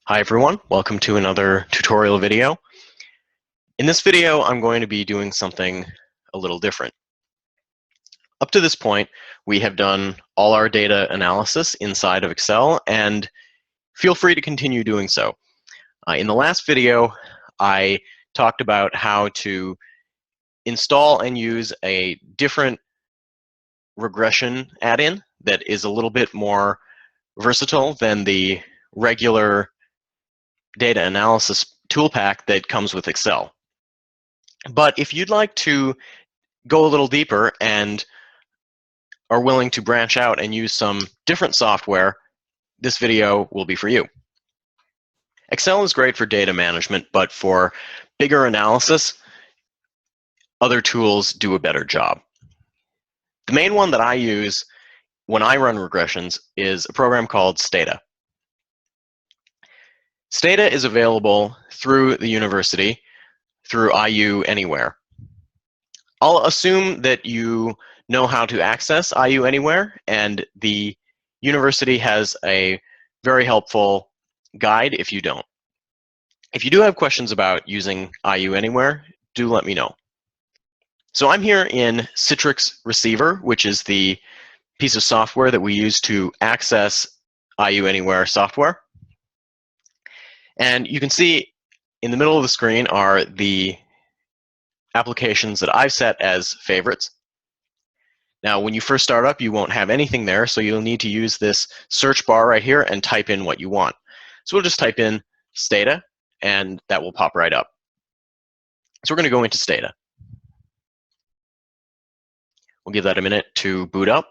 Hi everyone, welcome to another tutorial video. In this video, I'm going to be doing something a little different. Up to this point, we have done all our data analysis inside of Excel, and feel free to continue doing so. In the last video, I talked about how to install and use a different regression add-in that is a little bit more versatile than the regular data analysis tool pack that comes with Excel. But if you'd like to go a little deeper and are willing to branch out and use some different software, this video will be for you. Excel is great for data management, but for bigger analysis, other tools do a better job. The main one that I use when I run regressions is a program called Stata. Stata is available through the university, through IU Anywhere. I'll assume that you know how to access IU Anywhere, and the university has a very helpful guide if you don't. If you do have questions about using IU Anywhere, do let me know. So I'm here in Citrix Receiver, which is the piece of software that we use to access IU Anywhere software. And you can see in the middle of the screen are the applications that I've set as favorites. Now, when you first start up, you won't have anything there, so you'll need to use this search bar right here and type in what you want. So we'll just type in Stata, and that will pop right up. So we're going to go into Stata. We'll give that a minute to boot up.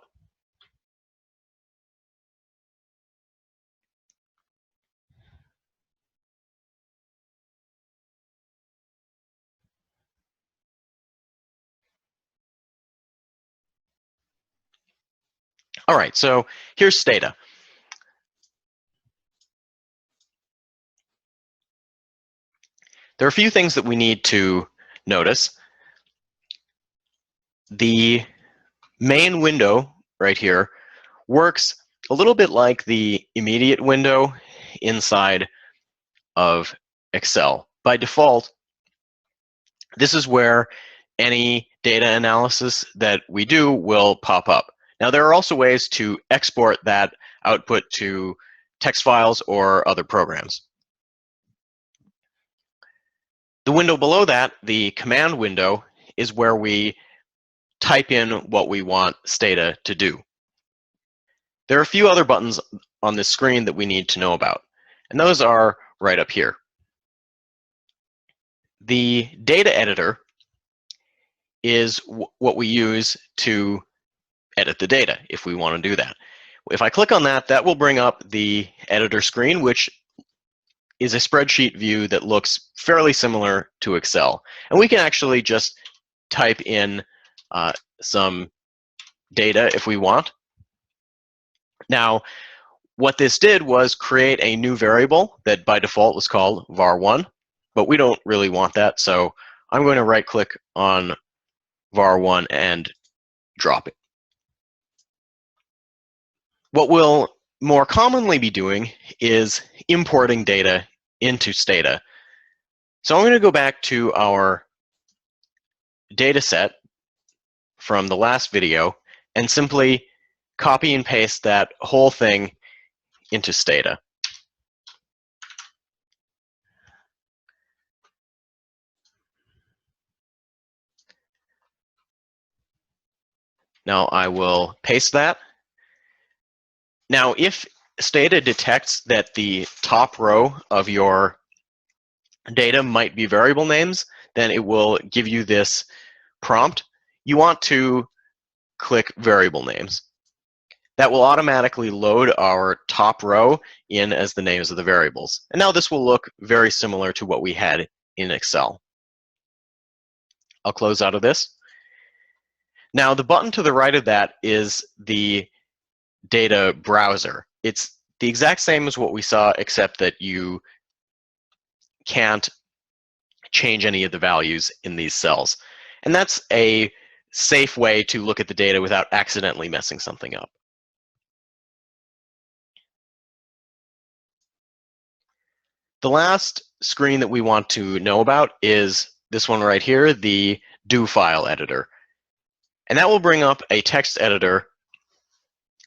All right, so here's Stata. There are a few things that we need to notice. The main window right here works a little bit like the immediate window inside of Excel. By default, this is where any data analysis that we do will pop up. Now, there are also ways to export that output to text files or other programs. The window below that, the command window, is where we type in what we want Stata to do. There are a few other buttons on this screen that we need to know about, and those are right up here. The data editor is what we use to edit the data if we want to do that. If I click on that, that will bring up the editor screen, which is a spreadsheet view that looks fairly similar to Excel. And we can actually just type in some data if we want. Now, what this did was create a new variable that by default was called var1, but we don't really want that, so I'm going to right-click on var1 and drop it. What we'll more commonly be doing is importing data into Stata. So I'm going to go back to our data set from the last video and simply copy and paste that whole thing into Stata. Now I will paste that. Now, if Stata detects that the top row of your data might be variable names, then it will give you this prompt. You want to click variable names. That will automatically load our top row in as the names of the variables. And now this will look very similar to what we had in Excel. I'll close out of this. Now, the button to the right of that is the data browser. It's the exact same as what we saw, except that you can't change any of the values in these cells. And that's a safe way to look at the data without accidentally messing something up. The last screen that we want to know about is this one right here, the do file editor. And that will bring up a text editor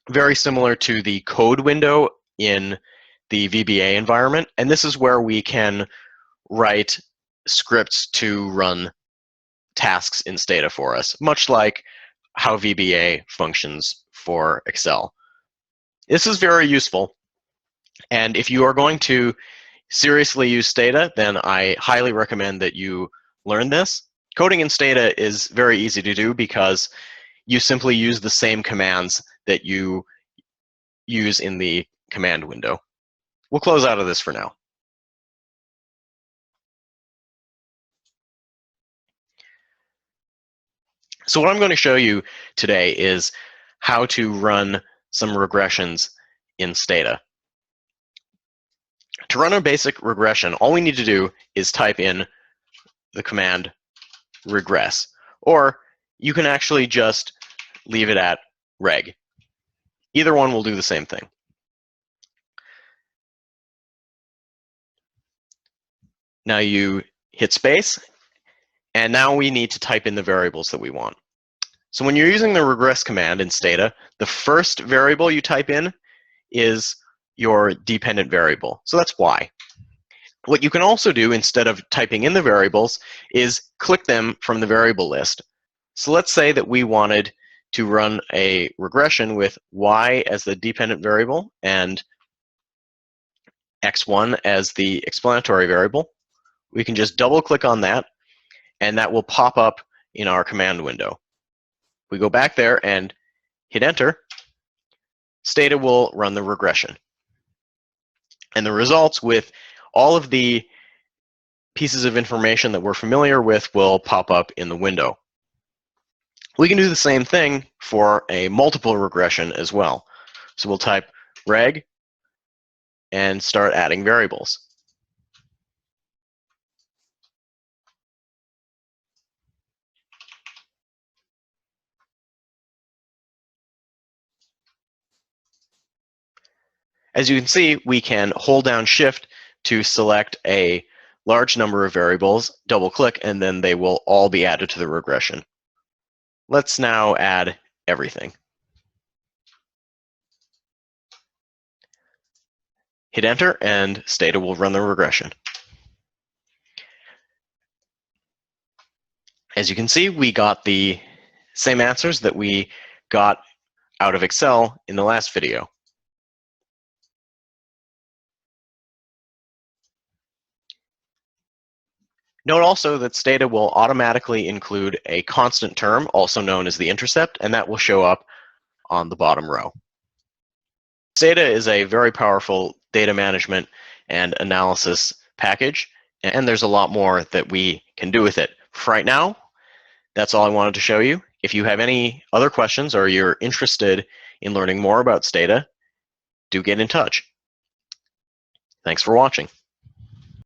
very similar to the code window in the VBA environment. And this is where we can write scripts to run tasks in Stata for us, much like how VBA functions for Excel. This is very useful. And if you are going to seriously use Stata, then I highly recommend that you learn this. Coding in Stata is very easy to do because you simply use the same commands that you use in the command window. We'll close out of this for now. So what I'm going to show you today is how to run some regressions in Stata. To run a basic regression, all we need to do is type in the command regress, or you can actually just leave it at reg. Either one will do the same thing. Now you hit space, and now we need to type in the variables that we want. So when you're using the regress command in Stata, the first variable you type in is your dependent variable. So that's y. What you can also do instead of typing in the variables is click them from the variable list. So let's say that we wanted to run a regression with y as the dependent variable and x1 as the explanatory variable. We can just double click on that, and that will pop up in our command window. We go back there and hit enter. Stata will run the regression. And the results with all of the pieces of information that we're familiar with will pop up in the window. We can do the same thing for a multiple regression as well. So we'll type reg and start adding variables. As you can see, we can hold down Shift to select a large number of variables, double click, and then they will all be added to the regression. Let's now add everything. Hit enter, and Stata will run the regression. As you can see, we got the same answers that we got out of Excel in the last video. Note also that Stata will automatically include a constant term, also known as the intercept, and that will show up on the bottom row. Stata is a very powerful data management and analysis package, and there's a lot more that we can do with it. For right now, that's all I wanted to show you. If you have any other questions or you're interested in learning more about Stata, do get in touch. Thanks for watching.